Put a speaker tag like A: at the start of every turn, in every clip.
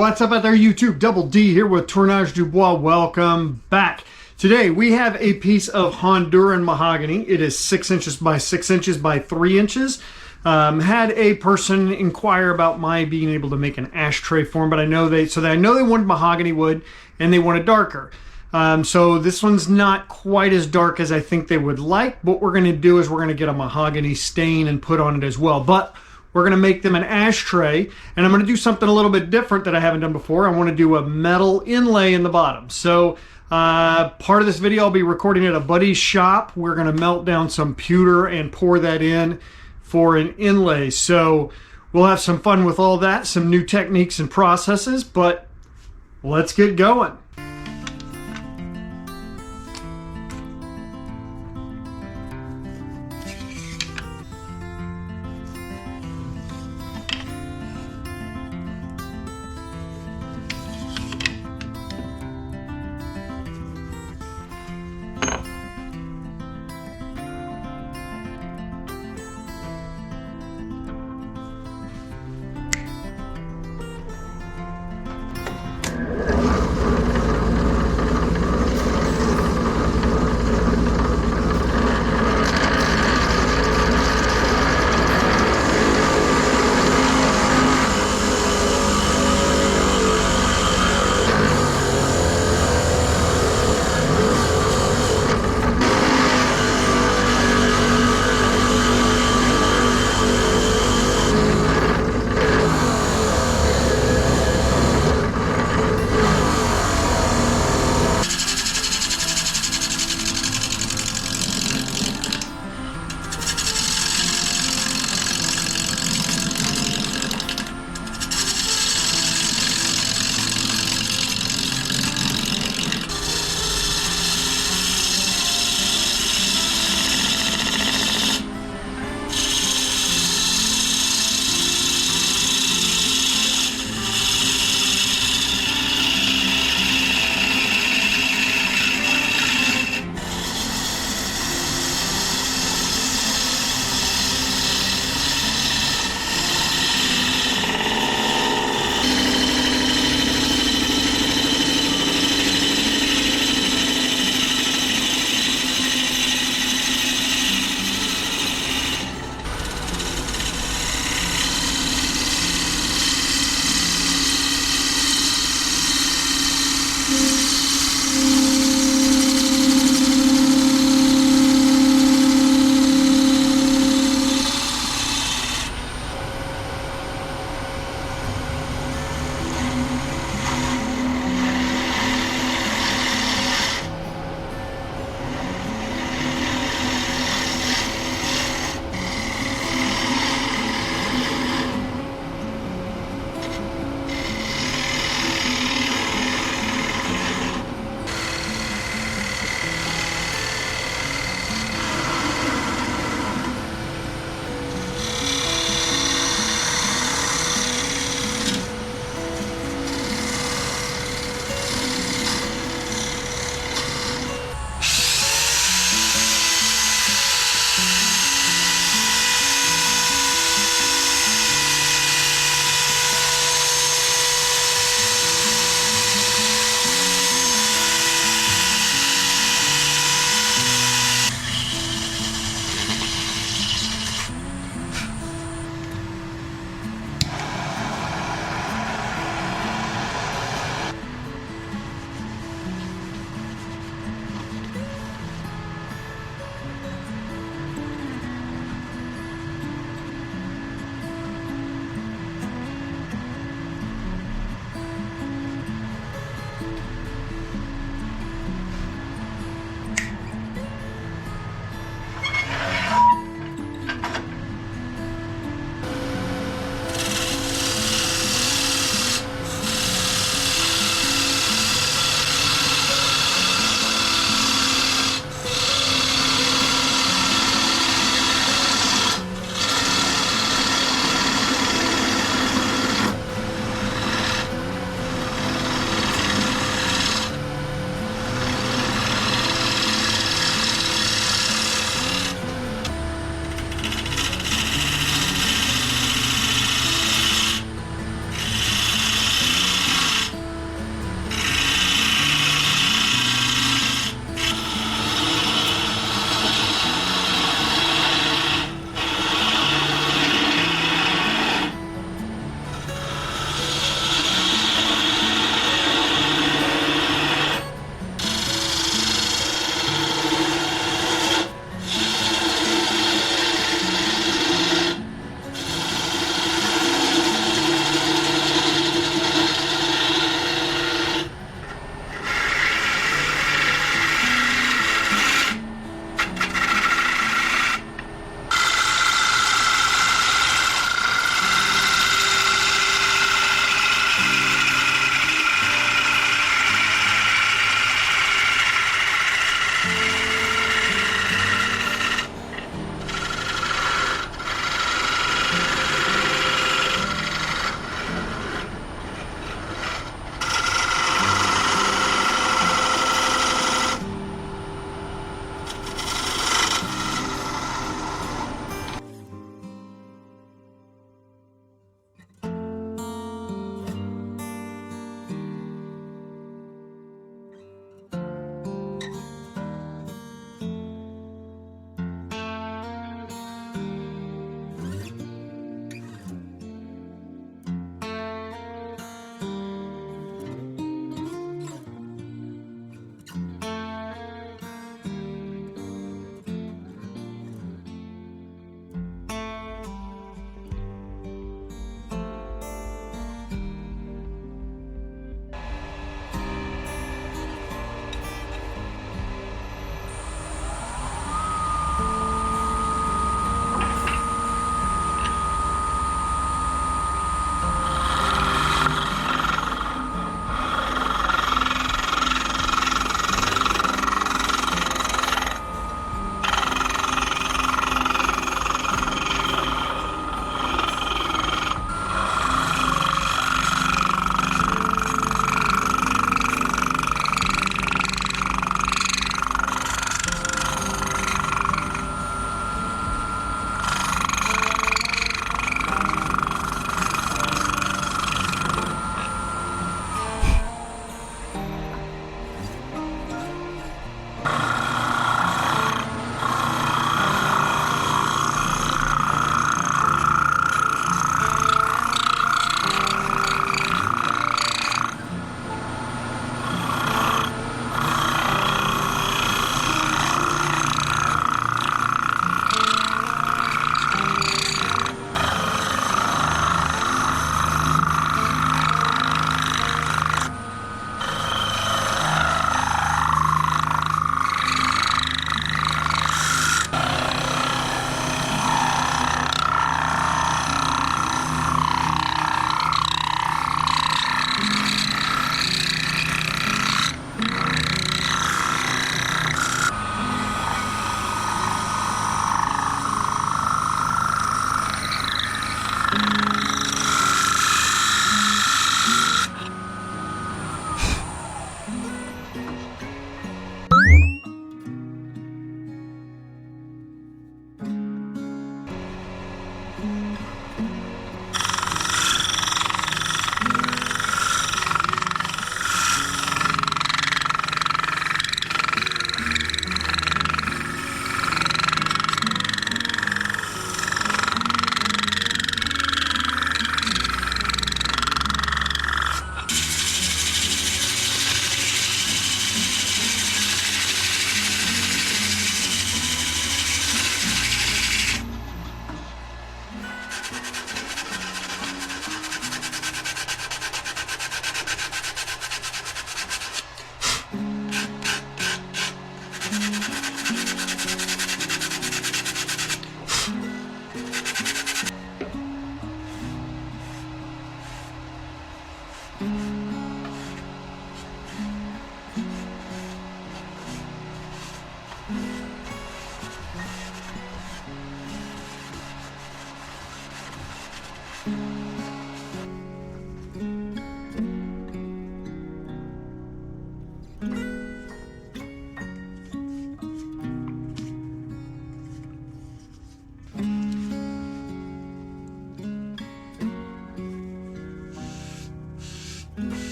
A: What's up out there, YouTube? Double D here with Tournage du Bois. Welcome back. Today we have a piece of Honduran mahogany. It is 6 inches by 6 inches by 3 inches. Had a person inquire about my being able to make an ashtray for them, but I know they wanted mahogany wood and they wanted darker. So this one's not quite as dark as I think they would like. What we're going to do is we're going to get a mahogany stain and put on it as well. But we're going to make them an ashtray, and I'm going to do something a little bit different that I haven't done before. I want to do a metal inlay in the bottom. So part of this video I'll be recording at a buddy's shop. We're going to melt down some pewter and pour that in for an inlay. So we'll have some fun with all that, some new techniques and processes, but let's get going.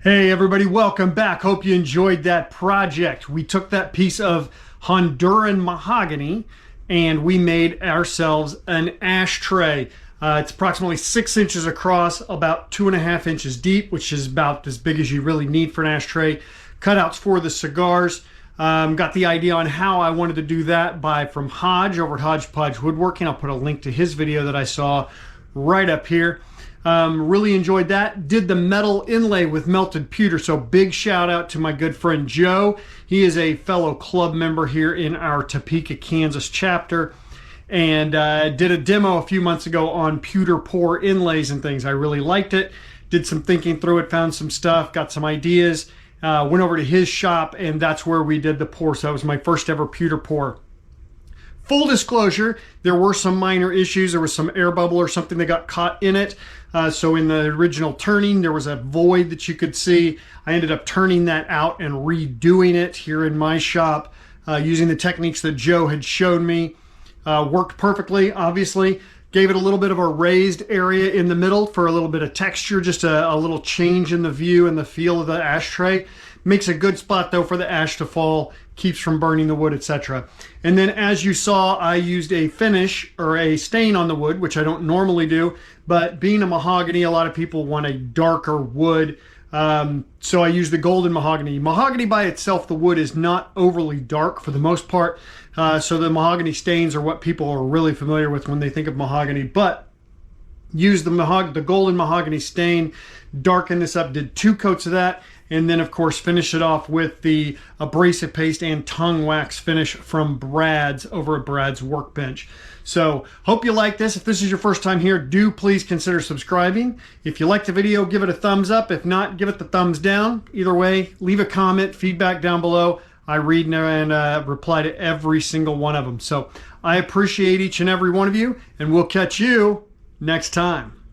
A: Hey everybody, welcome back. Hope you enjoyed that project. We took that piece of Honduran mahogany and we made ourselves an ashtray. It's approximately 6 inches across, about 2.5 inches deep, which is about as big as you really need for an ashtray. Cutouts for the cigars. Got the idea on how I wanted to do that from Hodge over at Hodgepodge Woodworking. I'll put a link to his video that I saw right up here. Really enjoyed that. Did the metal inlay with melted pewter. So big shout out to my good friend Joe. He is a fellow club member here in our Topeka, Kansas chapter. And did a demo a few months ago on pewter pour inlays and things. I really liked it. Did some thinking through it, found some stuff, got some ideas. Went over to his shop, and that's where we did the pour. So that was my first ever pewter pour. Full disclosure, there were some minor issues. There was some air bubble or something that got caught in it. So in the original turning, there was a void that you could see. I ended up turning that out and redoing it here in my shop using the techniques that Joe had shown me. Worked perfectly, obviously. Gave it a little bit of a raised area in the middle for a little bit of texture, just a little change in the view and the feel of the ashtray. Makes a good spot though for the ash to fall, keeps from burning the wood, etc. And then as you saw, I used a finish or a stain on the wood, which I don't normally do, but being a mahogany, a lot of people want a darker wood. So I use the Golden Mahogany. Mahogany by itself, the wood is not overly dark for the most part. So the mahogany stains are what people are really familiar with when they think of mahogany. But use the Golden Mahogany stain, darken this up, did 2 coats of that, and then of course finish it off with the abrasive paste and tongue wax finish from Brad's over at Brad's Workbench. So hope you like this. If this is your first time here, do please consider subscribing. If you like the video, give it a thumbs up. If not, give it the thumbs down. Either way, leave a comment, feedback down below. I read and reply to every single one of them. So I appreciate each and every one of you, and we'll catch you next time.